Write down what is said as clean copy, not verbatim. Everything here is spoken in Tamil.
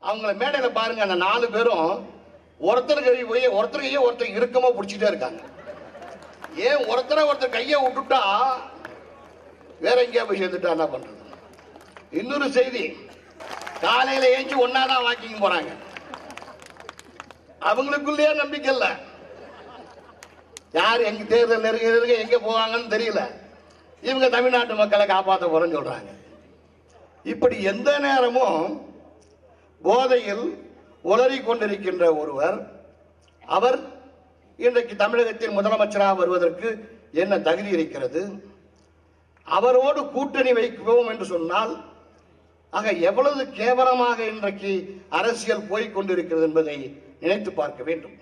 அவங்கள மேடையில பாருங்க, அந்த 4 பேரும் ஒருத்தர் கையை ஒருத்தர் இறுக்கமா பிடிச்சிட்டே இருக்காங்க. ஏன் ஒருத்தர் கையை விட்டுட்டா வேற எங்கேயா போய் சேர்ந்துட்டா என்ன பண்றது? இன்னொரு செய்தி, காலையில ஏஞ்சி ஒன்னாதான் வாக்கிங் போறாங்க. அவங்களுக்குள்ளேயே நம்பிக்கை இல்ல, யார் எங்க தேர்தல் நெருங்க எங்க போவாங்கன்னு தெரியல. இவங்க தமிழ்நாட்டு மக்களை காப்பாற்ற போறேன்னு சொல்றாங்க. இப்படி எந்த நேரமும் போதையில் உளறி கொண்டிருக்கின்ற ஒருவர், அவர் இன்றைக்கு தமிழகத்தின் முதலமைச்சராக வருவதற்கு என்ன தகுதி இருக்கிறது? அவரோடு கூட்டணி வைப்போம் என்று சொன்னால் ஆக எவ்வளவு கேவலமாக இன்றைக்கு அரசியல் போய்க் கொண்டிருக்கிறது என்பதை நினைத்து பார்க்க வேண்டும்.